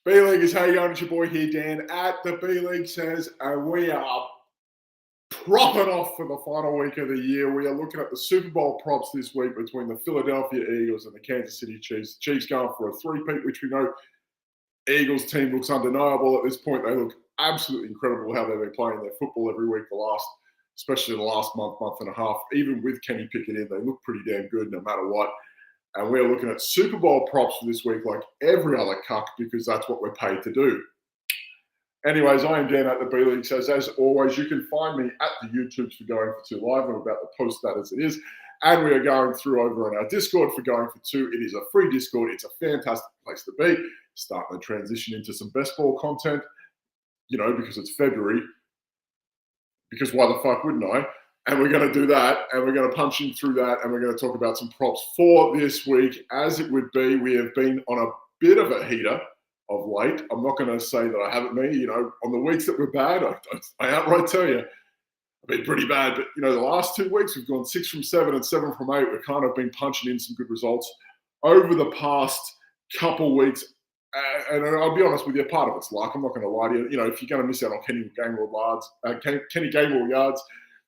B-Leaguers, how you going? It's your boy here, Dan, at the B-League Says, and we are propping off for the final week of the year. We are looking at the Super Bowl props this week between the Philadelphia Eagles and the Kansas City Chiefs. Chiefs going for a three-peat, which we know Eagles team looks undeniable at this point. They look absolutely incredible how they've been playing their football every week especially the last month and a half. Even with Kenny Pickett in, they look pretty damn good no matter what. And we're looking at Super Bowl props for this week like every other cuck because that's what we're paid to do. Anyways, I am Dan at the B-League Says. As always, you can find me at the YouTubes for Going4 2 Live. I'm about to post that as it is. And we are going through over on our Discord for Going4 2. It is a free Discord. It's a fantastic place to be. Starting to transition into some best ball content, because it's February. Because why the fuck wouldn't I? And we're going to do that, and we're going to punch in through that, and we're going to talk about some props for this week. As it would be, we have been on a bit of a heater of late. I'm not going to say that I haven't been. On the weeks that were bad, I outright tell you, I've been pretty bad. But, the last 2 weeks, we've gone 6 from 7 and 7 from 8. We've kind of been punching in some good results over the past couple weeks. And I'll be honest with you, part of it's luck. I'm not going to lie to you. If you're going to miss out on Kenny Gainwell yards,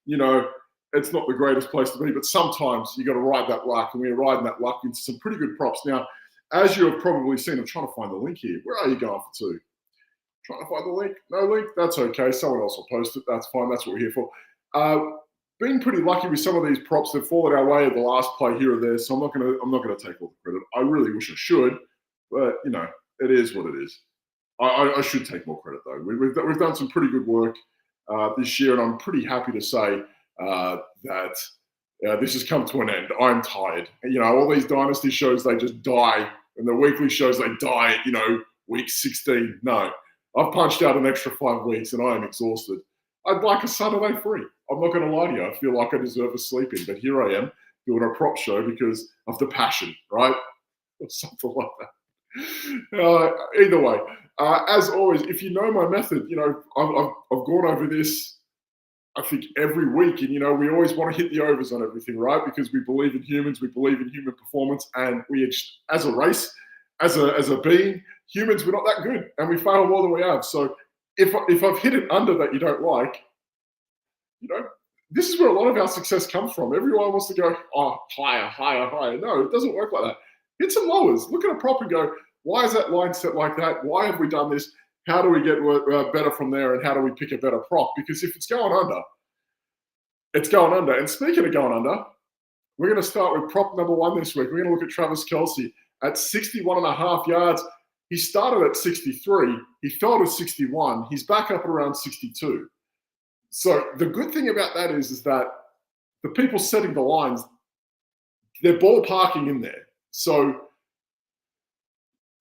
it's not the greatest place to be, but sometimes you got to ride that luck, and we're riding that luck into some pretty good props. Now, as you have probably seen, I'm trying to find the link here. Where are you going for two? Trying to find the link? No link? That's okay. Someone else will post it. That's fine. That's what we're here for. Being pretty lucky with some of these props. They've fallen our way at the last play here or there, so I'm not going to take all the credit. I really wish I should, but it is what it is. I should take more credit though. We've done some pretty good work this year, and I'm pretty happy to say that this has come to an end. I'm tired. All these dynasty shows, they just die, and the weekly shows, they die at, week 16. No, I've punched out an extra 5 weeks, and I am exhausted. I'd like a Saturday free. I'm not going to lie to you. I feel like I deserve a sleep in, but here I am doing a prop show because of the passion, right? Or something like that. Either way, as always, if you know my method, I've gone over this, I think, every week, and we always want to hit the overs on everything, right? Because we believe in humans, we believe in human performance, and we, as a race, as a being, humans, we're not that good, and we fail more than we have. So if I've hit it under that you don't like, this is where a lot of our success comes from. Everyone wants to go, higher. No, it doesn't work like that. Hit some lowers. Look at a prop and go, why is that line set like that? Why have we done this? How do we get better from there? And how do we pick a better prop? Because if it's going under, it's going under. And speaking of going under, we're going to start with prop number 1 this week. We're going to look at Travis Kelce at 61.5 yards. He started at 63. He fell to 61. He's back up at around 62. So the good thing about that is that the people setting the lines, they're ballparking in there. So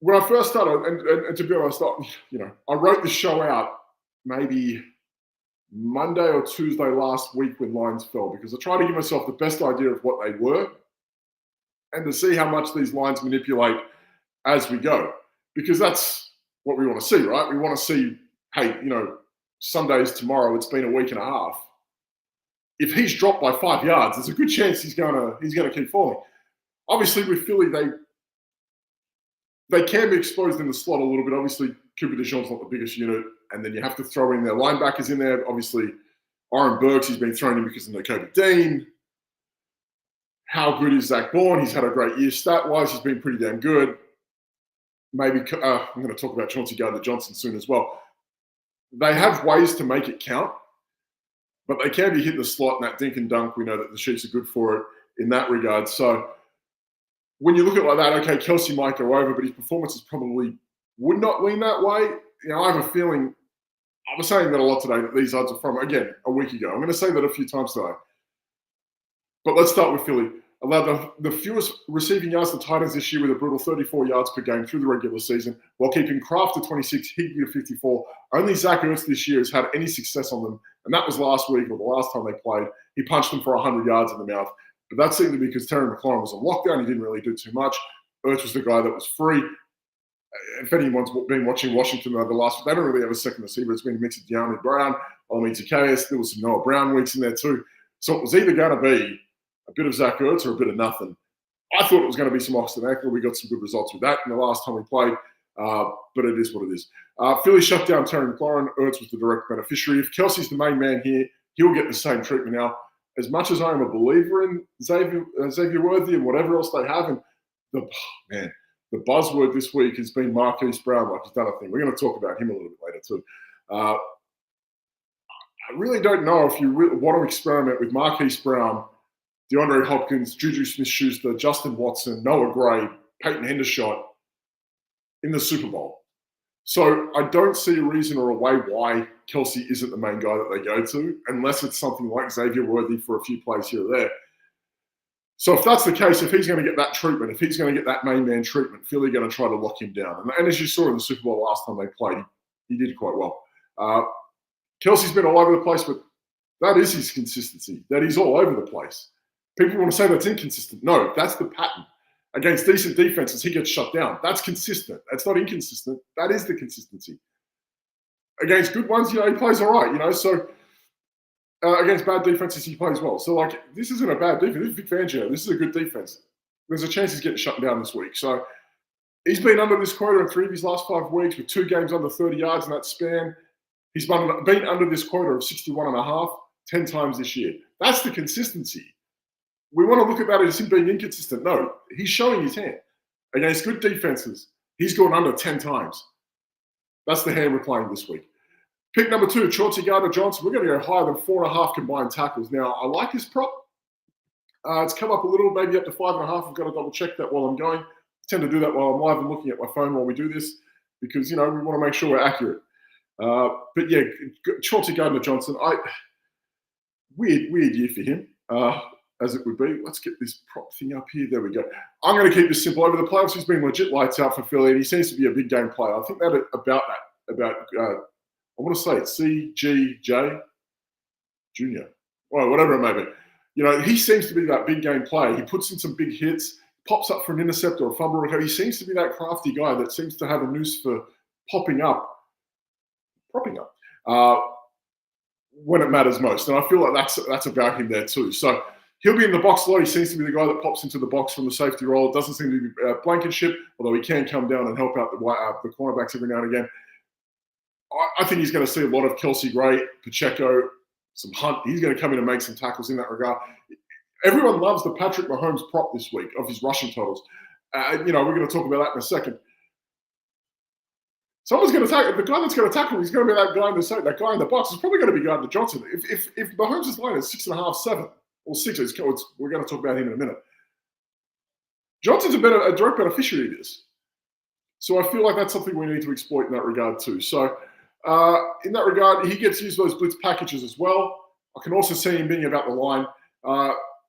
when I first started, and to be honest, I wrote the show out maybe Monday or Tuesday last week when lines fell, because I tried to give myself the best idea of what they were and to see how much these lines manipulate as we go, because that's what we want to see, right? We want to see, hey, some days tomorrow, it's been a week and a half. If he's dropped by 5 yards, there's a good chance he's gonna keep falling. Obviously, with Philly, they can be exposed in the slot a little bit. Obviously, Cooper DeJean's not the biggest unit, and then you have to throw in their linebackers in there. Obviously, Oren Burks, he's been thrown in because of Nakobe Dean. How good is Zach Bourne? He's had a great year stat-wise. He's been pretty damn good. Maybe I'm going to talk about Chauncey Gardner-Johnson soon as well. They have ways to make it count, but they can be hitting the slot, and that dink and dunk, we know that the Chiefs are good for it in that regard. So when you look at it like that, okay, Kelce might go over, but his performances probably would not lean that way. I have a feeling, I was saying that a lot today, that these odds are from, again, a week ago. I'm going to say that a few times today. But let's start with Philly. Allowed the fewest receiving yards to Titans this year with a brutal 34 yards per game through the regular season, while keeping Kraft to 26, Higbee to 54. Only Zach Ertz this year has had any success on them, and that was last week or the last time they played. He punched them for 100 yards in the mouth. But that seemed to be because Terry McLaurin was on lockdown. He didn't really do too much. Ertz was the guy that was free. If anyone's been watching Washington over the last, they don't really have a second receiver. It's been a mix of De'Ami Brown, Olamide Zaccheaus. There was some Noah Brown weeks in there too. So it was either going to be a bit of Zach Ertz or a bit of nothing. I thought it was going to be some Austin Eckler. We got some good results with that in the last time we played. But it is what it is. Philly shut down Terry McLaurin. Ertz was the direct beneficiary. If Kelsey's the main man here, he'll get the same treatment. Now, as much as I am a believer in Xavier Worthy and whatever else they have, and the buzzword this week has been Marquise Brown, like he's done a thing. We're going to talk about him a little bit later too. I really don't know if you want to experiment with Marquise Brown, DeAndre Hopkins, Juju Smith-Schuster, Justin Watson, Noah Gray, Peyton Hendershot in the Super Bowl. So I don't see a reason or a way why Kelsey isn't the main guy that they go to, unless it's something like Xavier Worthy for a few plays here or there. So if that's the case, if he's going to get that treatment, if he's going to get that main man treatment, Philly going to try to lock him down. And as you saw in the Super Bowl last time they played, he did quite well. Kelsey's been all over the place, but that is his consistency, that he's all over the place. People want to say that's inconsistent. No, that's the pattern. Against decent defenses, he gets shut down. That's consistent. That's not inconsistent. That is the consistency. Against good ones, he plays all right, So against bad defenses, he plays well. So, this isn't a bad defense. This is Vic Fangio. This is a good defense. There's a chance he's getting shut down this week. So he's been under this quota in 3 of his last 5 weeks with 2 games under 30 yards in that span. He's been under this quota of 61.5 10 times this year. That's the consistency. We want to look at that as him being inconsistent. No, he's showing his hand. Against good defenses, he's gone under 10 times. That's the hand we're playing this week. Pick number 2, Chauncey Gardner-Johnson. We're going to go higher than 4.5 combined tackles. Now, I like this prop. It's come up a little, maybe up to 5.5. I've got to double check that while I'm going. I tend to do that while I'm live and looking at my phone while we do this because, we want to make sure we're accurate. But yeah, Chauncey Gardner-Johnson, weird year for him. As it would be. Let's get this prop thing up here. There we go. I'm going to keep this simple. Over the playoffs, he's been legit lights out for Philly, and he seems to be a big game player. I think about I want to say it's CGJ Jr. Well, whatever it may be. He seems to be that big game player. He puts in some big hits, pops up for an intercept or a fumble recovery. He seems to be that crafty guy that seems to have a noose for propping up when it matters most. And I feel like that's about him there too. So he'll be in the box a lot. He seems to be the guy that pops into the box from the safety role. It doesn't seem to be Blankenship, although he can come down and help out the cornerbacks every now and again. I think he's going to see a lot of Kelsey Gray, Pacheco, some Hunt. He's going to come in and make some tackles in that regard. Everyone loves the Patrick Mahomes prop this week of his rushing totals. We're going to talk about that in a second. Someone's going to tackle the guy that's going to tackle him. He's going to be that guy in the box. It's probably going to be Gardner Johnson. If Mahomes' line is 6.5, 7, or 6, we're going to talk about him in a minute. Johnson's a direct beneficiary of this. So I feel like that's something we need to exploit in that regard too. So in that regard, he gets used those blitz packages as well. I can also see him being about the line.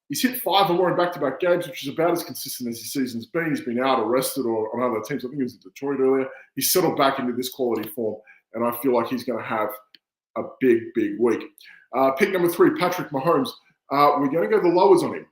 He's hit 5 or more in back-to-back games, which is about as consistent as his season's been. He's been out, arrested, or on other teams. I think he was in Detroit earlier. He's settled back into this quality form, and I feel like he's going to have a big, big week. Pick number 3, Patrick Mahomes. We're going to go the lowers on him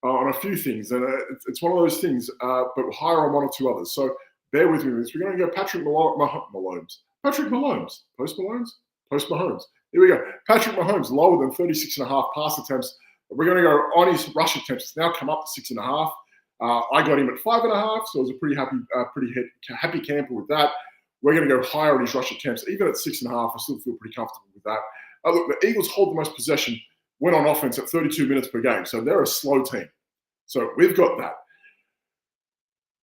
on a few things, and it's one of those things, but higher on 1 or 2 others. So bear with me with this. We're going to go Patrick Mahomes. Patrick Mahomes. Post Mahomes. Here we go. Patrick Mahomes, lower than 36.5 pass attempts. We're going to go on his rush attempts. It's now come up to 6.5. I got him at 5.5, so I was a pretty happy camper with that. We're going to go higher on his rush attempts. Even at 6.5, I still feel pretty comfortable with that. Look, the Eagles hold the most possession when on offense at 32 minutes per game, so they're a slow team. So we've got that.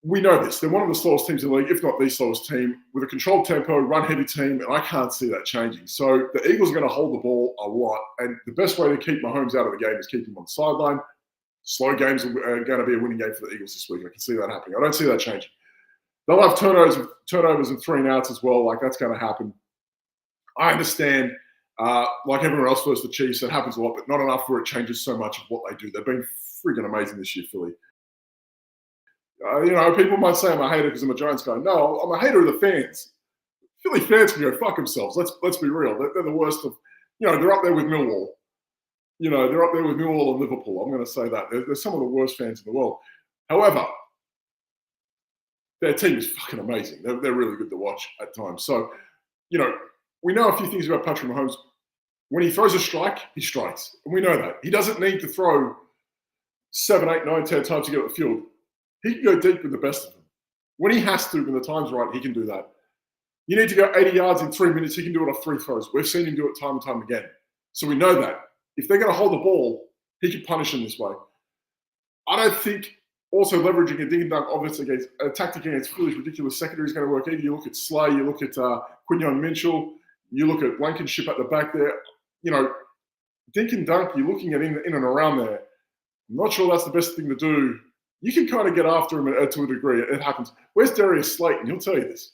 We know this. They're one of the slowest teams in the league, if not the slowest team, with a controlled tempo, run-heavy team, and I can't see that changing. So the Eagles are going to hold the ball a lot, and the best way to keep Mahomes out of the game is keep him on the sideline. Slow games are going to be a winning game for the Eagles this week. I can see that happening. I don't see that changing. They'll have turnovers and 3 and outs as well. That's going to happen. I understand, like everyone else versus the Chiefs, that happens a lot, but not enough where it changes so much of what they do. They've been friggin' amazing this year, Philly. People might say I'm a hater because I'm a Giants guy. No, I'm a hater of the fans. Philly fans can go fuck themselves. Let's be real. They're the worst of, they're up there with Millwall. They're up there with Millwall and Liverpool. I'm going to say that. They're some of the worst fans in the world. However, their team is fucking amazing. They're really good to watch at times. So, we know a few things about Patrick Mahomes. When he throws a strike, he strikes. And we know that. He doesn't need to throw 7, 8, 9, 10 times to get up the field. He can go deep with the best of them. When he has to, when the time's right, he can do that. You need to go 80 yards in 3 minutes, he can do it off 3 throws. We've seen him do it time and time again. So we know that. If they're going to hold the ball, he can punish them this way. I don't think also leveraging a ding and dunk offense against a tactic against Philly's ridiculous secondary is going to work either. You look at Slay, you look at Quinyon Mitchell, you look at Blankenship at the back there. Dink and dunk, you're looking at in and around there. I'm not sure that's the best thing to do. You can kind of get after him to a degree. It happens. Where's Darius Slayton? He'll tell you this.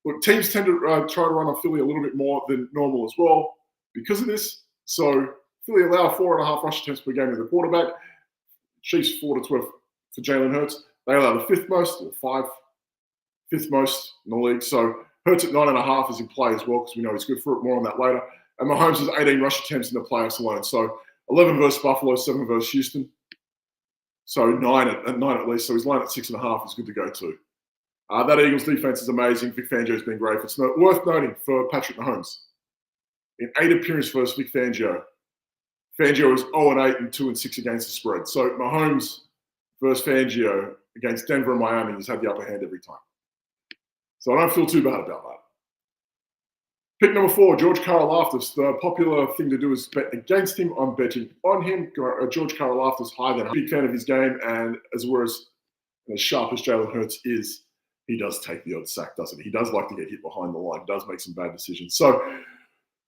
Look, teams tend to try to run on Philly a little bit more than normal as well because of this. So Philly allow 4.5 rush attempts per game to the quarterback. Chiefs 4 to 12 for Jalen Hurts. They allow the fifth most in the league. So Hurts at 9.5 is in play as well because we know he's good for it. More on that later. And Mahomes has 18 rush attempts in the playoffs alone. So 11 versus Buffalo, 7 versus Houston. So 9 at least. So his line at 6.5 is good to go too. That Eagles defense is amazing. Vic Fangio's been great. It's worth noting for Patrick Mahomes. In 8 appearances versus Vic Fangio, Fangio is 0-8 and 2-6 against the spread. So Mahomes versus Fangio against Denver and Miami has had the upper hand every time. So I don't feel too bad about that. Pick number 4, George Karlaftis. The popular thing to do is bet against him. I'm betting on him. George Karlaftis higher than I'm a big fan of his game, and as sharp as Jalen Hurts is, he does take the odd sack, doesn't he? He does like to get hit behind the line. He does make some bad decisions. So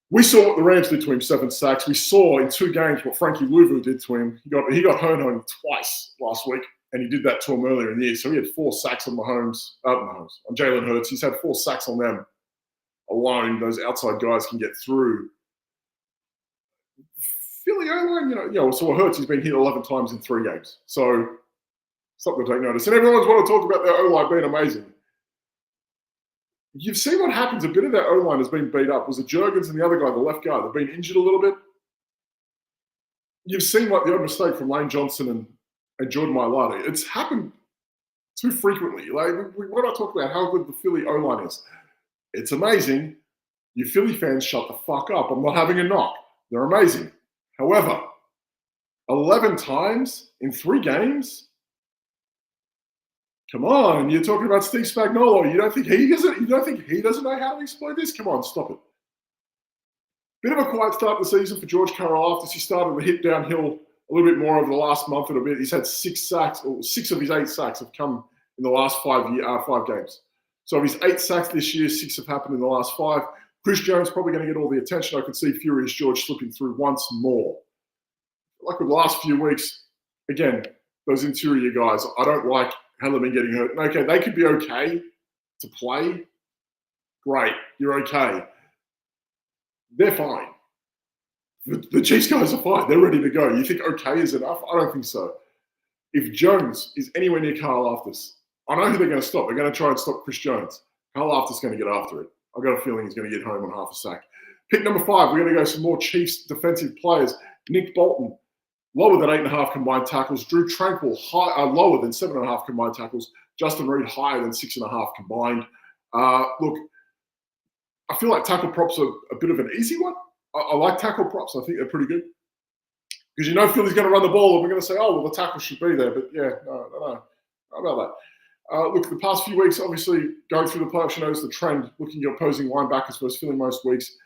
we saw what the Rams did to him, 7 sacks. We saw in 2 games what Frankie Louvu did to him. He got home twice last week, and he did that to him earlier in the year. So he had 4 sacks on on Jalen Hurts. He's had 4 sacks on them alone. Those outside guys can get through. Philly O-line, so Hurts, he's been hit 11 times in 3 games. So something to take notice. And everyone's want to talk about their O-line being amazing. You've seen what happens. A bit of their O-line has been beat up. Was it Jurgens and the other guy, the left guard, they've been injured a little bit? You've seen the odd mistake from Lane Johnson and Jordan Mailata. It's happened too frequently. Like, when I talk about how good the Philly O-line is, it's amazing. You Philly fans, shut the fuck up. I'm not having a knock. They're amazing. However, 11 times in 3 games? Come on, you're talking about Steve Spagnuolo. You don't think he doesn't know how to exploit this? Come on, stop it. Bit of a quiet start to the season for George Karlaftis. He started to hit downhill a little bit more over the last month and a bit. He's had 6 sacks, or 6 of his 8 sacks have come in the last 5 games. So of his 8 sacks this year, 6 have happened in the last 5. Chris Jones probably going to get all the attention. I could see Furious George slipping through once more. Like with the last few weeks, again, those interior guys, I don't like how they've been getting hurt. Okay, they could be okay to play. Great, you're okay. They're fine. The Chiefs guys are fine. They're ready to go. You think okay is enough? I don't think so. If Jones is anywhere near Karlaftis, I know who they're going to stop. They're going to try and stop Chris Jones. Karlaftis is going to get after it. I've got a feeling he's going to get home on half a sack. Pick number 5, we're going to go some more Chiefs defensive players. Nick Bolton, lower than 8.5 combined tackles. Drew Tranquil, lower than 7.5 combined tackles. Justin Reed, higher than 6.5 combined. Look, I feel like tackle props are a bit of an easy one. I like tackle props. I think they're pretty good. Because Philly's going to run the ball, and we're going to say, oh, well, the tackle should be there. But yeah, no. How about that? Look, the past few weeks, obviously, going through the playoffs, you notice the trend, looking at opposing linebackers versus Philly most weeks.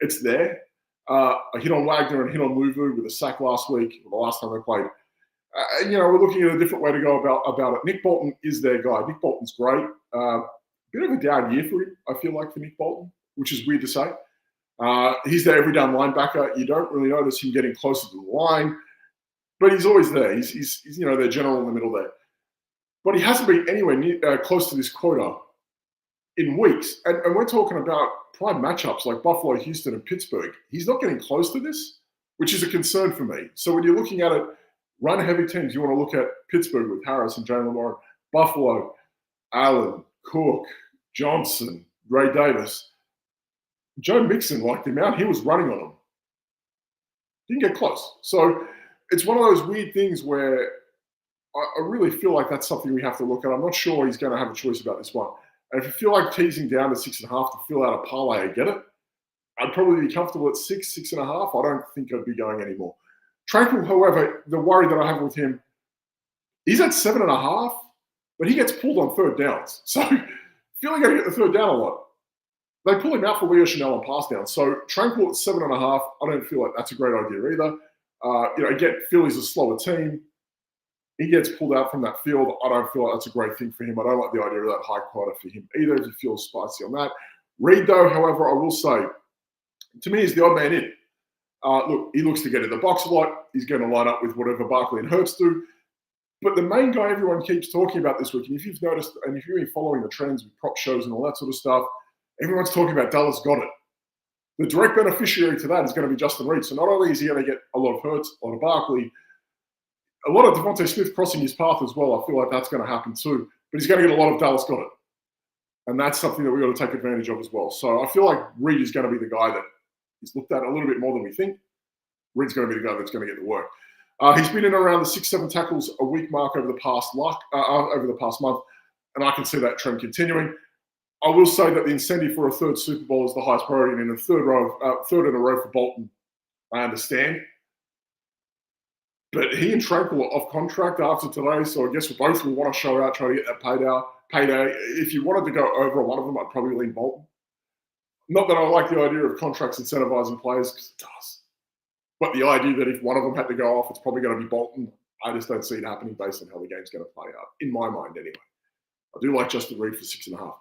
It's there. A hit on Wagner and a hit on Louvu with a sack last week, or the last time they played. We're looking at a different way to go about it. Nick Bolton is their guy. Nick Bolton's great. Bit of a down year for him, I feel like, for Nick Bolton, which is weird to say. He's their every down linebacker. You don't really notice him getting closer to the line, but he's always there. He's their general in the middle there. But he hasn't been anywhere near, close to this quota in weeks. And we're talking about prime matchups like Buffalo, Houston, and Pittsburgh. He's not getting close to this, which is a concern for me. So when you're looking at it, run-heavy teams, you want to look at Pittsburgh with Harris and Jalen Warren, Buffalo, Allen, Cook, Johnson, Ray Davis. Joe Mixon, like the amount he was running on him, didn't get close. So it's one of those weird things where I really feel like that's something we have to look at. I'm not sure he's going to have a choice about this one. And if you feel like teasing down to 6.5 to fill out a parlay, I get it. I'd probably be comfortable at 6.5. I don't think I'd be going anymore. Tranquil, however, the worry that I have with him, he's at 7.5. but he gets pulled on third downs. So Philly got to get the third down a lot. They pull him out for Leo Chanel on pass down. So Tranquil at 7.5, I don't feel like that's a great idea either. Again, Philly's a slower team. He gets pulled out from that field. I don't feel like that's a great thing for him. I don't like the idea of that high quota for him either, if he feels spicy on that. Reed, though, however, I will say, to me, is the odd man in. Look, he looks to get in the box a lot. He's going to line up with whatever Barkley and Hurts do. But the main guy everyone keeps talking about this week, and if you've noticed, and if you've been following the trends with prop shows and all that sort of stuff, everyone's talking about Dallas Goedert. The direct beneficiary to that is going to be Justin Reed. So not only is he going to get a lot of Hurts, a lot of Barkley, a lot of Devontae Smith crossing his path as well. I feel like that's going to happen too. But he's going to get a lot of Dallas Goedert. And that's something that we've got to take advantage of as well. So I feel like Reed is going to be the guy that is looked at a little bit more than we think. Reed's going to be the guy that's going to get the work. He's been in around the 6-7 tackles a week mark over the past month, and I can see that trend continuing. I will say that the incentive for a third Super Bowl is the highest priority, and in a third in a row for Bolton, I understand. But he and Tranquil are off contract after today, so I guess we both will want to show out, try to get that payday. If you wanted to go over one of them, I'd probably lean Bolton. Not that I like the idea of contracts incentivizing players, because it does. But the idea that if one of them had to go off, it's probably going to be Bolton. I just don't see it happening based on how the game's going to play out, in my mind anyway. I do like Justin Reed for 6.5.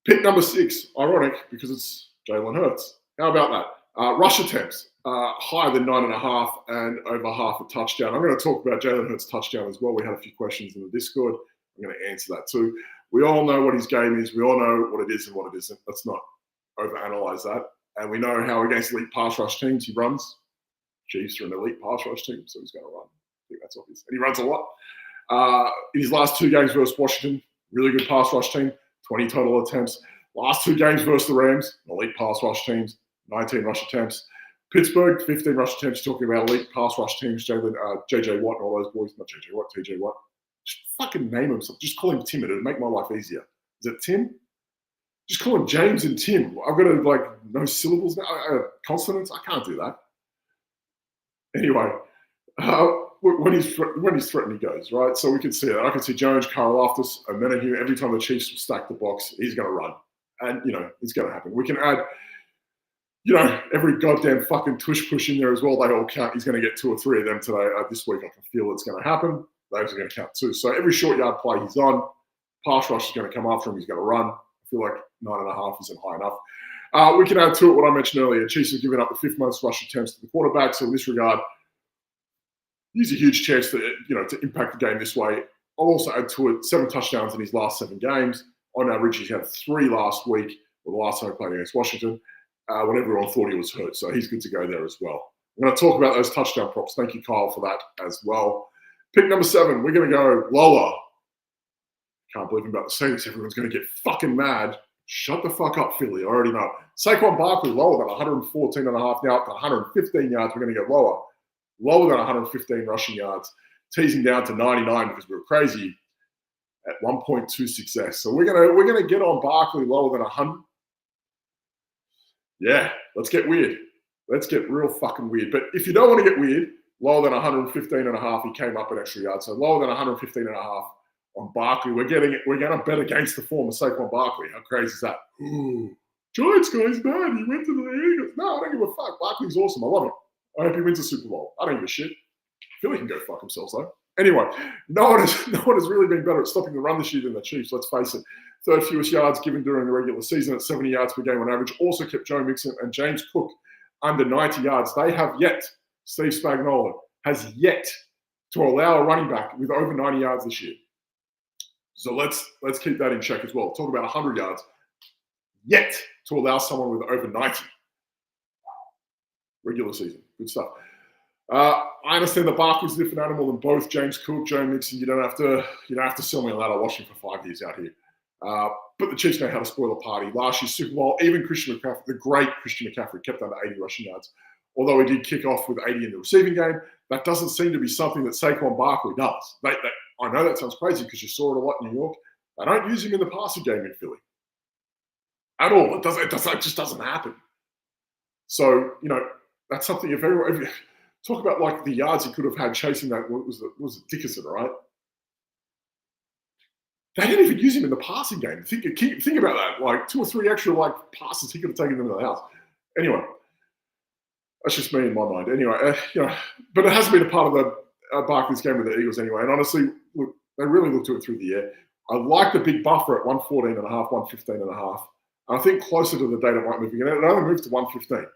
Pick number 6, ironic, because it's Jalen Hurts. How about that? Rush attempts, higher than 9.5 and over half a touchdown. I'm going to talk about Jalen Hurts' touchdown as well. We had a few questions in the Discord. I'm going to answer that too. We all know what his game is. We all know what it is and what it isn't. Let's not overanalyze that. And we know how against elite pass rush teams he runs. Chiefs are an elite pass rush team, so he's going to run. I think that's obvious. And he runs a lot. In his last 2 games versus Washington, really good pass rush team, 20 total attempts. Last 2 games versus the Rams, elite pass rush teams, 19 rush attempts. Pittsburgh, 15 rush attempts. Talking about elite pass rush teams, JJ Watt and all those boys. Not JJ Watt, TJ Watt. Just fucking name him something. Just call him Tim. It'll make my life easier. Is it Tim? Just call him James and Tim. I've got to, no syllables now, consonants. I can't do that. Anyway, when he's threatened, he goes, right? So we can see that. I can see Jones, Karlaftis, and then every time the Chiefs stack the box, he's going to run. And, it's going to happen. We can add, every goddamn fucking tush push in there as well. They all count. He's going to get 2 or 3 of them today. This week, I can feel it's going to happen. Those are going to count too. So every short yard play he's on, pass rush is going to come after him. He's going to run. I feel like 9.5 isn't high enough. We can add to it what I mentioned earlier. Chiefs have given up the 5th most rush attempts to the quarterback. So in this regard, he's a huge chance to impact the game this way. I'll also add to it 7 touchdowns in his last 7 games. On average, he's had 3 last week, or the last time he played against Washington, when everyone thought he was hurt. So he's good to go there as well. I'm going to talk about those touchdown props. Thank you, Kyle, for that as well. Pick number 7, we're going to go lower. Can't believe I'm about to say this. Everyone's going to get fucking mad. Shut the fuck up, Philly. I already know. Saquon Barkley lower than 114.5. Now up to 115 yards. We're going to go lower. Lower than 115 rushing yards. Teasing down to 99 because we were crazy at 1.26s. So we're gonna get on Barkley lower than 100. Yeah, let's get weird. Let's get real fucking weird. But if you don't want to get weird, lower than 115.5, he came up an extra yard. So lower than 115.5 on Barkley. We're going to bet against the form of Saquon Barkley. How crazy is that? Ooh, Giants guy's bad. He went to the Eagles. No, I don't give a fuck. Barkley's awesome. I love him. I hope he wins a Super Bowl. I don't give a shit. Philly can go fuck themselves though. Anyway, no one has really been better at stopping the run this year than the Chiefs. Let's face it. 3rd fewest yards given during the regular season at 70 yards per game on average. Also kept Joe Mixon and James Cook under 90 yards. They have yet, Steve Spagnuolo has yet to allow a running back with over 90 yards this year. So let's keep that in check as well. Talk about 100 yards. Yet to allow someone with over 90. Regular season. Good stuff. I understand that Barkley's a different animal than both James Cook, Joe Mixon. You don't have to sell me a ladder washing for 5 years out here. But the Chiefs know how to spoil a party. Last year's Super Bowl, even Christian McCaffrey, the great Christian McCaffrey, kept under 80 rushing yards. Although he did kick off with 80 in the receiving game, that doesn't seem to be something that Saquon Barkley does. I know that sounds crazy because you saw it a lot in New York. They don't use him in the passing game in Philly at all. It just doesn't happen. So that's something if you talk about like the yards he could have had chasing that. What was it Dickerson, right? They didn't even use him in the passing game. Think about that. Like 2 or 3 extra passes, he could have taken them to the house. Anyway, that's just me in my mind. Anyway, but it hasn't been a part of the Barkley's game with the Eagles anyway. And honestly, look, they really look to it through the air. I like the big buffer at 114.5, 115.5. I think closer to the date it might move again. It only moved to 115.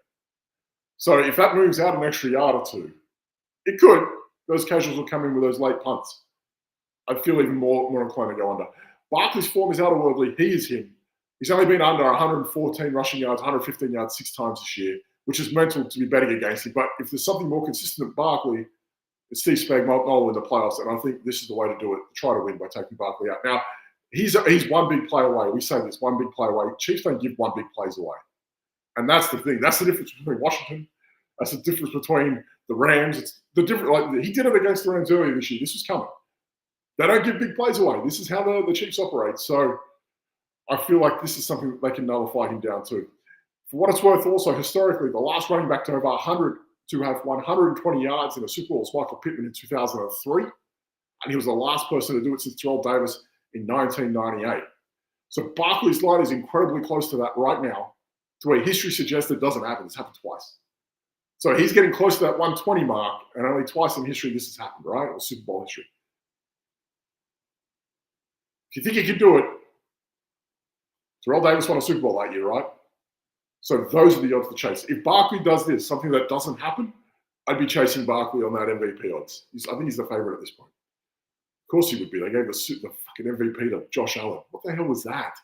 So if that moves out an extra yard or two, it could. Those casuals will come in with those late punts. I'd feel even more inclined to go under. Barkley's form is otherworldly. He is him. He's only been under 114 rushing yards, 115 yards 6 times this year, which is mental to be betting against him. But if there's something more consistent at Barkley, it's Steve Spagnuolo in the playoffs, and I think this is the way to do it, to try to win by taking Barkley out. Now, he's one big play away. We say this, one big play away. Chiefs don't give one big plays away. And that's the thing. That's the difference between Washington. That's the difference between the Rams. It's the difference. He did it against the Rams earlier this year. This was coming. They don't give big plays away. This is how the Chiefs operate. So I feel like this is something that they can nullify him down to. For what it's worth, also, historically, the last running back to over 100 to have 120 yards in a Super Bowl was Michael Pittman in 2003. And he was the last person to do it since Terrell Davis in 1998. So Barkley's line is incredibly close to that right now, to where history suggests it doesn't happen. It's happened twice. So he's getting close to that 120 mark, and only twice in history this has happened, right? Or Super Bowl history. If you think he can do it, Terrell Davis won a Super Bowl that year, right? So those are the odds to chase. If Barkley does this, something that doesn't happen, I'd be chasing Barkley on that MVP odds. I think he's the favorite at this point. Of course he would be. They gave the fucking MVP to Josh Allen. What the hell was that?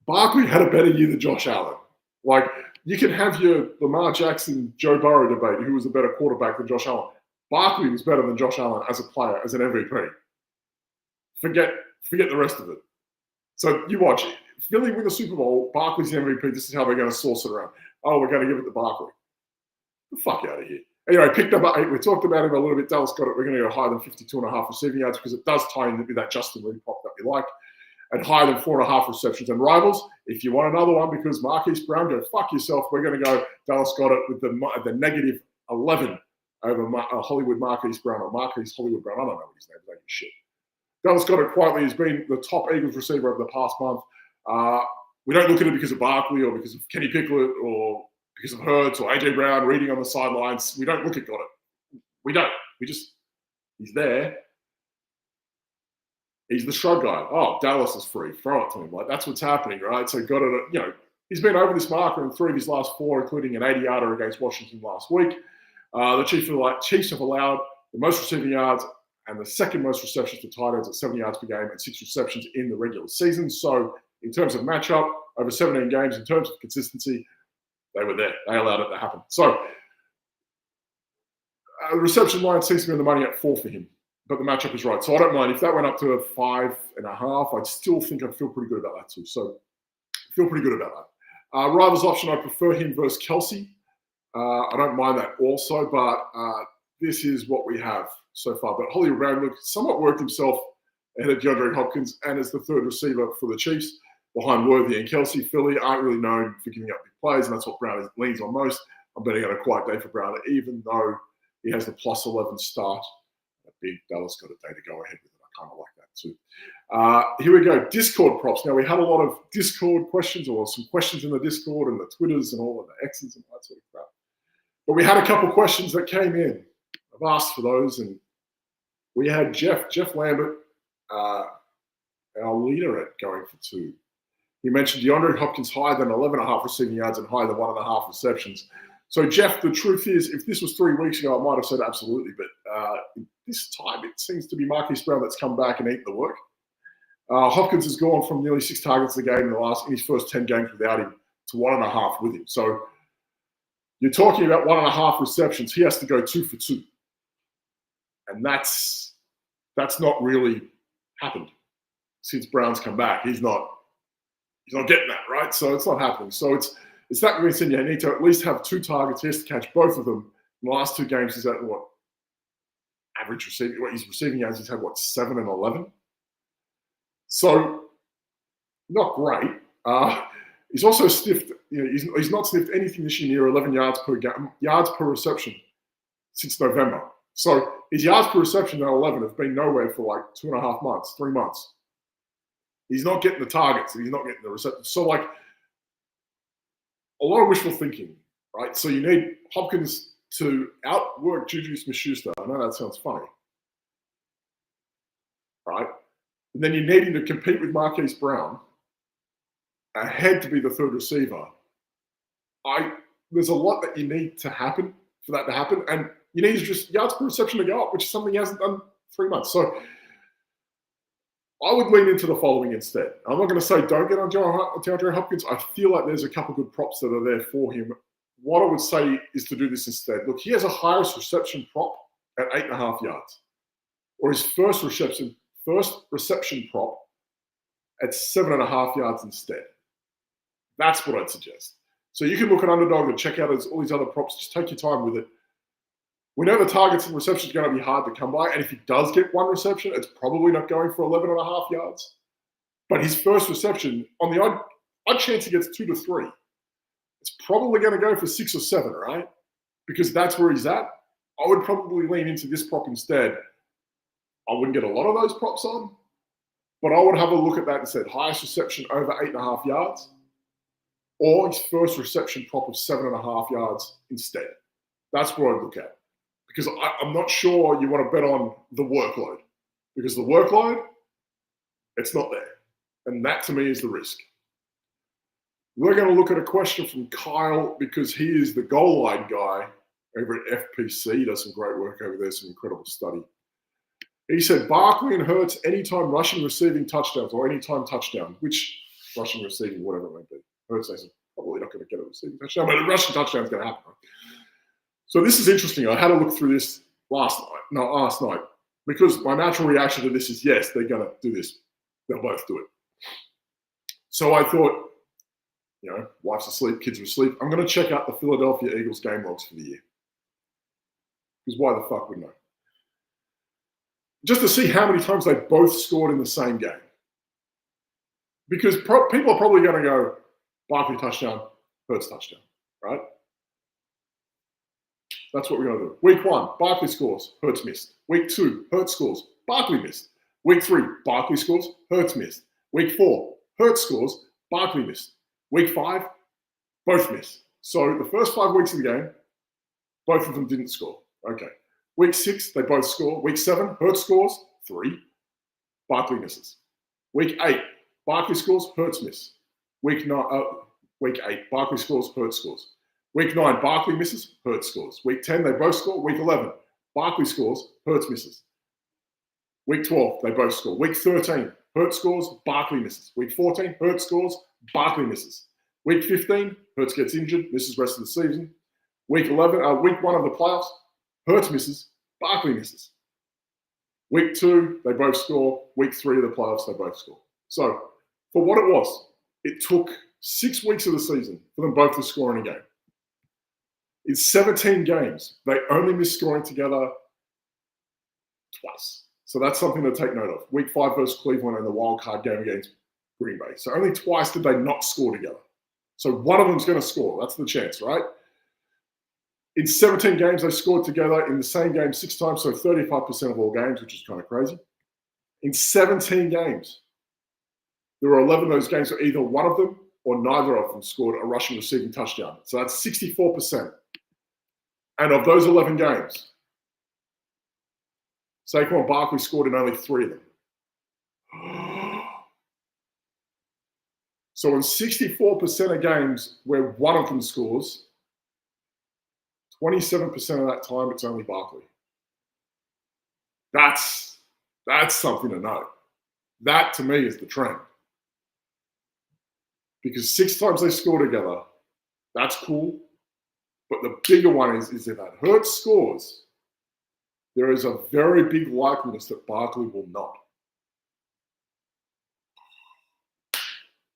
Barkley had a better year than Josh Allen. Like, you can have your Lamar Jackson, Joe Burrow debate, who was a better quarterback than Josh Allen. Barkley was better than Josh Allen as a player, as an MVP. Forget the rest of it. So you watch. Philly win the Super Bowl, Barkley's the MVP. This is how they're going to source it around. Oh, we're going to give it to Barkley. Get the fuck out of here. Anyway, pick number 8. We talked about him a little bit. Dallas got it. We're going to go higher than 52.5 receiving yards because it does tie in with that Justin Reed pop that we like. And higher than 4.5 receptions. And rivals, if you want another one because Marquise Brown, go fuck yourself. We're going to go Dallas got it with the negative 11 over Hollywood Marquise Brown or Marquise Hollywood Brown. I don't know what his name is. Shit. Dallas got it quietly. Has been the top Eagles receiver over the past month. We don't look at it because of Barkley or because of Kenny Pickett or because of Hurts or AJ Brown reading on the sidelines. We don't look at got it. We don't. We just, he's there. He's the shrug guy. Oh, Dallas is free. Throw it to him. Like, that's what's happening, right? So got it. He's been over this marker in 3 of his last 4, including an 80-yarder against Washington last week. The Chiefs have allowed the most receiving yards and the second most receptions to tight ends at 70 yards per game and 6 receptions in the regular season. So in terms of matchup, over 17 games, in terms of consistency, they were there. They allowed it to happen. So the reception line seems to be on the money at 4 for him, but the matchup is right. So I don't mind. If that went up to 5.5, I'd still think I'd feel pretty good about that too. So I feel pretty good about that. Rivals option, I prefer him versus Kelsey. I don't mind that also, but this is what we have so far. But Hollywood Brown somewhat worked himself ahead of DeAndre Hopkins and as the third receiver for the Chiefs behind Worthy and Kelsey. Philly aren't really known for giving up big plays, and that's what Brown leans on most. I'm betting on a quiet day for Brown, even though he has the plus 11 start. A big Dallas got a day to go ahead with it. I kind of like that too. Here we go. Discord props. Now, we had a lot of Discord questions or some questions in the Discord and the Twitters and all of the X's and that sort of crap. But we had a couple questions that came in. I've asked for those, and we had Jeff Lambert, our leader at GoingFor2. He mentioned DeAndre Hopkins higher than 11.5 receiving yards and higher than 1.5 receptions. So, Jeff, the truth is, if this was 3 weeks ago, I might have said absolutely. But this time, it seems to be Marquise Brown that's come back and eaten the work. Hopkins has gone from nearly 6 targets a game in his first 10 games without him to 1.5 with him. So, you're talking about 1.5 receptions. He has to go 2 for 2. And that's not really happened since Brown's come back. He's not getting that, right? So it's not happening. So it's that means you need to at least have 2 targets. He has to catch both of them. In the last 2 games, he's at what? Average receiving. What he's receiving yards, he's had what, 7 and 11? So not great. He's also sniffed, he's not sniffed anything this year near 11 yards per reception since November. So his yards per reception at 11 have been nowhere for like 2.5 months, 3 months. He's not getting the targets and he's not getting the receptions. So, like, a lot of wishful thinking, right? So you need Hopkins to outwork Juju Smith-Schuster. I know that sounds funny, right? And then you need him to compete with Marquise Brown ahead to be the third receiver. There's a lot that you need to happen for that to happen. And you need just yards per reception to go up, which is something he hasn't done 3 months. So I would lean into the following instead. I'm not going to say don't get on DeAndre Hopkins. I feel like there's a couple good props that are there for him. What I would say is to do this instead. Look, he has a highest reception prop at 8.5 yards, or his first reception prop at 7.5 yards instead. That's what I'd suggest. So you can look at Underdog and check out all these other props. Just take your time with it. We know the targets and receptions are going to be hard to come by. And if he does get one reception, it's probably not going for 11.5 yards. But his first reception, on the odd chance he gets 2 to 3, it's probably going to go for 6 or 7, right? Because that's where he's at. I would probably lean into this prop instead. I wouldn't get a lot of those props on, but I would have a look at that and said highest reception over 8.5 yards, or his first reception prop of 7.5 yards instead. That's what I'd look at. Because I'm not sure you want to bet on the workload. Because the workload, it's not there. And that to me is the risk. We're going to look at a question from Kyle because he is the goal line guy over at FPC. He does some great work over there, some incredible study. He said, Barkley and Hurts anytime rushing, receiving touchdowns or anytime touchdown, which rushing, receiving, whatever it may be. Hurts is probably not going to get a receiving touchdown, but a rushing touchdown is going to happen. So this is interesting. I had to look through this last night, because my natural reaction to this is, yes, they're going to do this. They'll both do it. So I thought, wife's asleep, kids are asleep. I'm going to check out the Philadelphia Eagles game logs for the year. Because why the fuck wouldn't I? Just to see how many times they both scored in the same game. Because people are probably going to go, Barkley touchdown, Hurts touchdown, right? That's what we're going to do. Week 1, Barkley scores, Hurts missed. Week 2, Hurts scores, Barkley missed. Week 3, Barkley scores, Hurts missed. Week 4, Hurts scores, Barkley missed. Week 5, both missed. So the first 5 weeks of the game, both of them didn't score. Okay. Week 6, they both score. Week 7, Hurts scores, 3. Barkley misses. Week 8, Barkley scores, Hurts miss. Week 8, Barkley scores, Hurts scores. Week 9, Barkley misses, Hurts scores. Week 10, they both score. Week 11, Barkley scores, Hurts misses. Week 12, they both score. Week 13, Hurts scores, Barkley misses. Week 14, Hurts scores, Barkley misses. Week 15, Hurts gets injured, misses the rest of the season. Week 1 of the playoffs, Hurts misses, Barkley misses. Week 2, they both score. Week 3 of the playoffs, they both score. So, for what it was, it took 6 weeks of the season for them both to score in a game. In 17 games, they only missed scoring together twice. So that's something to take note of. Week 5 versus Cleveland and the wild card game against Green Bay. So only twice did they not score together. So one of them's going to score. That's the chance, right? In 17 games, they scored together in the same game 6 times, so 35% of all games, which is kind of crazy. In 17 games, there were 11 of those games where either one of them or neither of them scored a rushing receiving touchdown. So that's 64%. And of those 11 games, Saquon Barkley scored in only 3 of them. So in 64% of games where one of them scores, 27% of that time, it's only Barkley. That's something to know. That, to me, is the trend. Because 6 times they score together, that's cool. But the bigger one is if that Hurts scores, there is a very big likeliness that Barkley will not.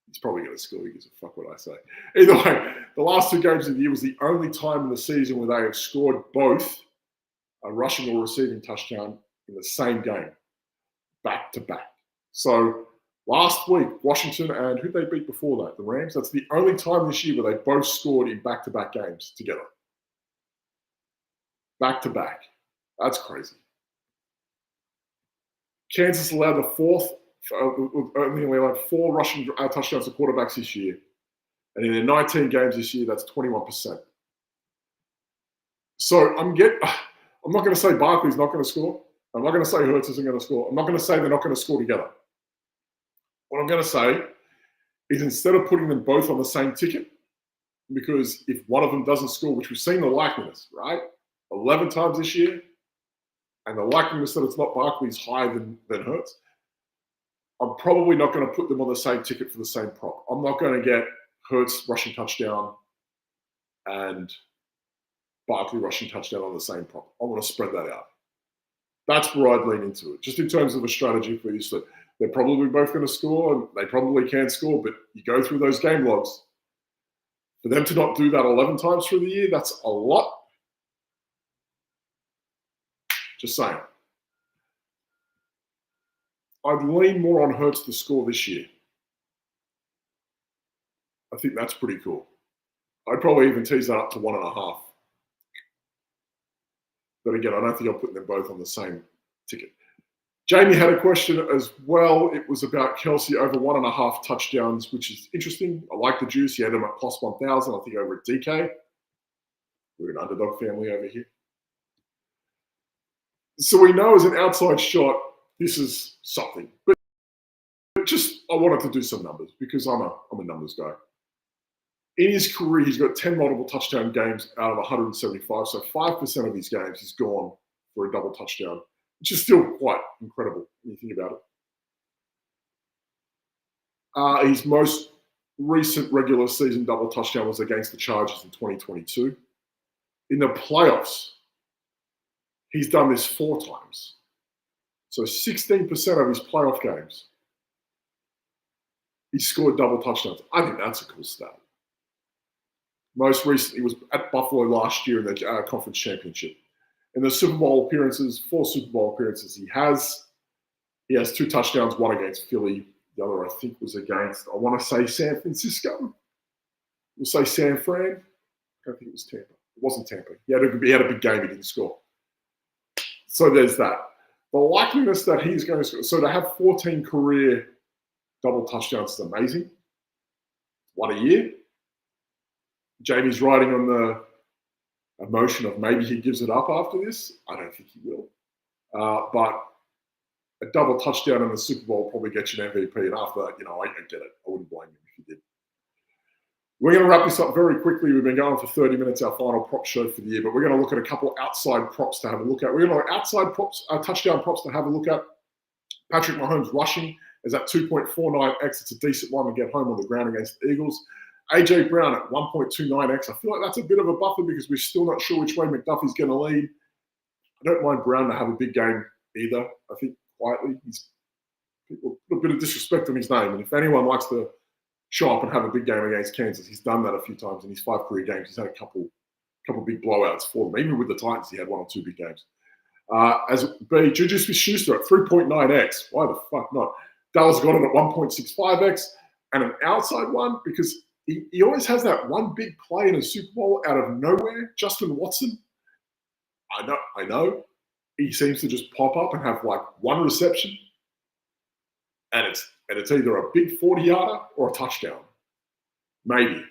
He's probably going to score. He gives a fuck what I say. Either way, the last 2 games of the year was the only time in the season where they have scored both a rushing or receiving touchdown in the same game, back to back. So last week, Washington and who they beat before that? The Rams. That's the only time this year where they both scored in back-to-back games together. Back to back. That's crazy. Kansas allowed the 4th only allowed 4 rushing touchdowns to quarterbacks this year. And in their 19 games this year, that's 21%. So I'm not going to say Barkley's not going to score. I'm not going to say Hurts isn't going to score. I'm not going to say they're not going to score together. What I'm going to say is instead of putting them both on the same ticket, because if one of them doesn't score, which we've seen the likeliness, right? 11 times this year, and the likeliness that it's not Barkley is higher than Hurts, I'm probably not going to put them on the same ticket for the same prop. I'm not going to get Hurts rushing touchdown and Barkley rushing touchdown on the same prop. I want to spread that out. That's where I'd lean into it. Just in terms of a strategy for you, so they're probably both going to score, and they probably can score, but you go through those game logs. For them to not do that 11 times through the year, that's a lot. Just saying. I'd lean more on Hurts to score this year. I think that's pretty cool. I'd probably even tease that up to 1.5. But again, I don't think I'm putting them both on the same ticket. Jamie had a question as well. It was about Kelsey over 1.5 touchdowns, which is interesting. I like the juice. He had him at plus 1,000, I think, over at DK. We're an underdog family over here. So we know as an outside shot, this is something. But just, I wanted to do some numbers because I'm a numbers guy. In his career, he's got 10 multiple touchdown games out of 175. So 5% of his games he's gone for a double touchdown, which is still quite incredible when you think about it. His most recent regular season double touchdown was against the Chargers in 2022. In the playoffs, he's done this 4 times. So 16% of his playoff games, he scored double touchdowns. I think that's a cool stat. Most recently was at Buffalo last year in the conference championship. In the Super Bowl appearances, 4 Super Bowl appearances he has 2 touchdowns, one against Philly. The other, I think, was against, I want to say San Francisco. We'll say San Fran. I don't think it was Tampa. It wasn't Tampa. He had a big game, he didn't score. So there's that. The likeliness that he's going to score, so to have 14 career double touchdowns is amazing. 1 a year. Jamie's riding on the emotion of maybe he gives it up after this. I don't think he will. But a double touchdown in the Super Bowl will probably get you an MVP. And after that, I get it. I wouldn't blame him if he did. We're going to wrap this up very quickly. We've been going for 30 minutes, our final prop show for the year, but we're going to look at a couple outside props to have a look at. We're going to look at outside props, touchdown props to have a look at. Patrick Mahomes rushing is at 2.49x. It's a decent one to get home on the ground against the Eagles. AJ Brown at 1.29x. I feel like that's a bit of a buffer because we're still not sure which way McDuffie's going to lead. I don't mind Brown to have a big game either. I think quietly people put a bit of disrespect on his name, and if anyone likes to show up and have a big game against Kansas, he's done that a few times in his 5 career games. He's had a couple big blowouts for them. Even with the Titans, he had 1 or 2 big games. As B, Juju Smith-Schuster at 3.9x. Why the fuck not? Dallas got it at 1.65x, and an outside one because he always has that one big play in a Super Bowl out of nowhere. Justin Watson. I know. He seems to just pop up and have like 1 reception, and it's either a big 40-yarder or a touchdown. Maybe.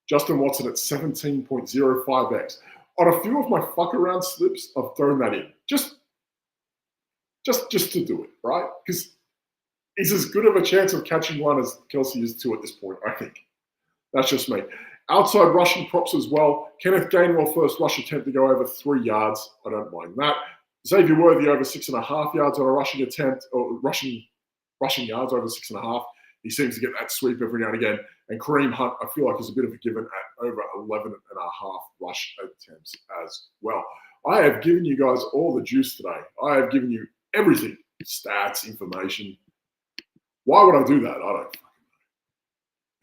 Justin Watson at 17.05x. On a few of my fuck-around slips, I've thrown that in. Just to do it, right? Because he's as good of a chance of catching one as Kelsey is to at this point, I think. That's just me. Outside rushing props as well. Kenneth Gainwell first rush attempt to go over 3 yards. I don't mind that. Xavier Worthy over 6.5 yards on a rushing attempt, or rushing yards over 6.5. He seems to get that sweep every now and again. And Kareem Hunt, I feel like, is a bit of a given at over 11.5 rush attempts as well. I have given you guys all the juice today. I have given you everything. Stats, information. Why would I do that? I don't fucking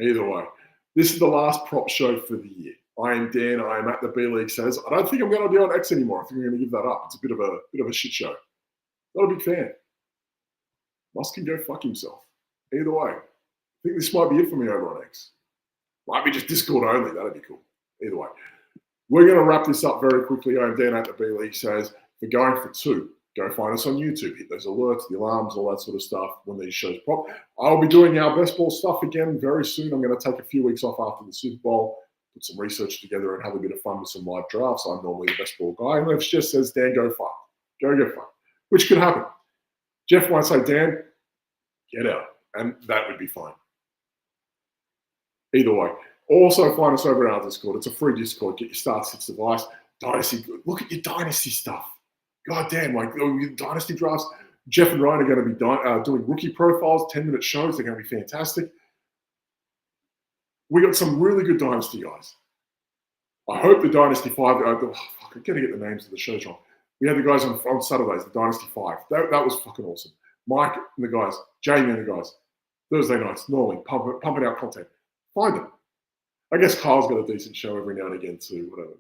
know. Either way. This is the last prop show for the year. I am Dan. I am at the B League Says. I don't think I'm going to be on X anymore. I think I'm going to give that up. It's a bit of a shit show. Not a big fan. Musk can go fuck himself. Either way. I think this might be it for me over on X. Might be just Discord only. That'd be cool. Either way. We're going to wrap this up very quickly. I am Dan at the B League Says. For Going for 2 Go find us on YouTube. Hit those alerts, the alarms, all that sort of stuff when these shows pop. I'll be doing our best ball stuff again very soon. I'm going to take a few weeks off after the Super Bowl, put some research together and have a bit of fun with some live drafts. I'm normally the best ball guy. And Lev just says, Dan, go fight. Go fight, which could happen. Jeff might say, Dan, get out. And that would be fine. Either way. Also find us over in our Discord. It's a free Discord. Get your Start Six device. Dynasty. Look at your Dynasty stuff. God damn, like Dynasty drafts. Jeff and Ryan are going to be doing rookie profiles, 10-minute shows. They're going to be fantastic. We got some really good Dynasty guys. I hope the Dynasty 5, I'm going to get the names of the shows wrong. We had the guys on Saturdays, the Dynasty 5. That was fucking awesome. Mike and the guys, Jamie and the guys. Thursday nights, normally, pumping out content. Find them. I guess Kyle's got a decent show every now and again too, whatever.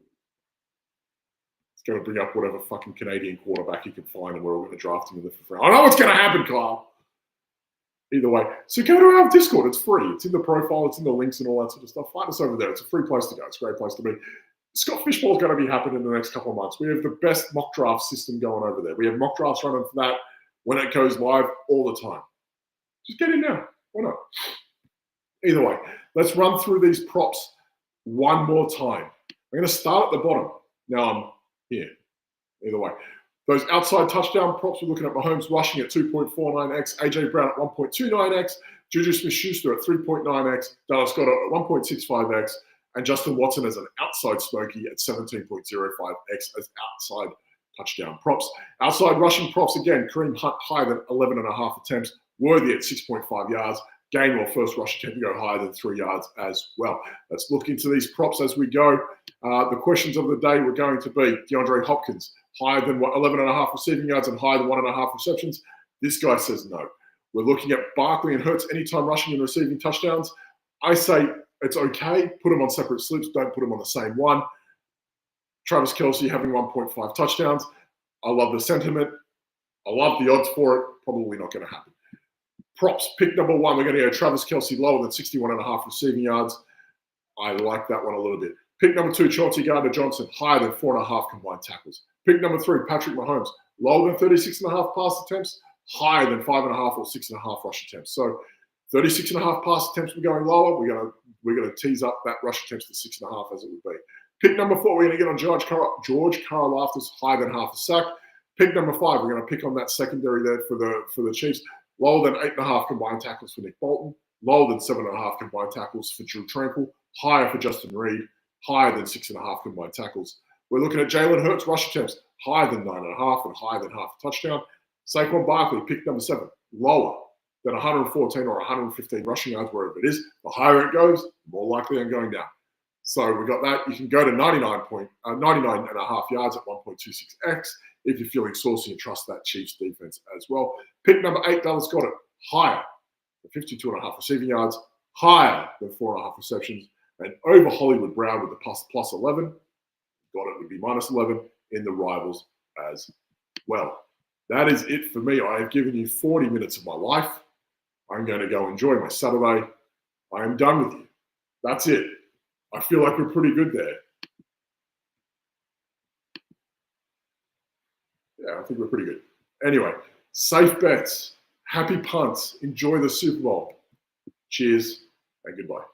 It's going to bring up whatever fucking Canadian quarterback he can find and we're all going to draft him in the fifth round. I know what's going to happen, Kyle. Either way. So go to our Discord. It's free. It's in the profile. It's in the links and all that sort of stuff. Find us over there. It's a free place to go. It's a great place to be. Scott Fishbowl is going to be happening in the next couple of months. We have the best mock draft system going over there. We have mock drafts running for that when it goes live all the time. Just get in now. Why not? Either way, let's run through these props one more time. I'm going to start at the bottom. Now I'm here. Either way. Those outside touchdown props, we're looking at Mahomes rushing at 2.49x, AJ Brown at 1.29x, Juju Smith-Schuster at 3.9x, Dallas Scott at 1.65x, and Justin Watson as an outside smoky at 17.05x as outside touchdown props. Outside rushing props, again, Kareem Hunt higher than 11.5 attempts, Worthy at 6.5 yards, Gainwell first rush attempt to go higher than 3 yards as well. Let's look into these props as we go. The questions of the day were going to be DeAndre Hopkins, higher than 11.5 receiving yards and higher than 1.5 receptions. This guy says no. We're looking at Barkley and Hurts anytime rushing and receiving touchdowns. I say it's okay. Put them on separate slips. Don't put them on the same one. Travis Kelce having 1.5 touchdowns. I love the sentiment. I love the odds for it. Probably not going to happen. Props, pick number one. We're going to go Travis Kelce lower than 61.5 receiving yards. I like that one a little bit. Pick number two, Chauncey Gardner-Johnson, higher than 4.5 combined tackles. Pick number three, Patrick Mahomes, lower than 36.5 pass attempts, higher than 5.5 or 6.5 rush attempts. So 36.5 pass attempts, we're going lower. We're going to tease up that rush attempts to 6.5 as it would be. Pick number four, we're going to get on George Karlaftis, higher than half a sack. Pick number five, we're going to pick on that secondary there for the Chiefs, lower than 8.5 combined tackles for Nick Bolton, lower than 7.5 combined tackles for Drew Tranquil, higher for Justin Reed, higher than 6.5 combined tackles. We're looking at Jalen Hurts rush attempts, higher than 9.5 and higher than half a touchdown. Saquon Barkley, pick number 7, lower than 114 or 115 rushing yards, wherever it is. The higher it goes, the more likely I'm going down. So we've got that. You can go to 99.5 yards at 1.26x if you're feeling saucy and trust that Chiefs defense as well. Pick number 8, Dallas Goedert, higher than 52.5 receiving yards, higher than 4.5 receptions, and over Hollywood Brown with the plus 11. Goddard would be minus 11 in the rivals as well. That is it for me. I have given you 40 minutes of my life. I'm going to go enjoy my Saturday. I am done with you. That's it. I feel like we're pretty good there. Yeah, I think we're pretty good. Anyway, safe bets, happy punts, enjoy the Super Bowl. Cheers and goodbye.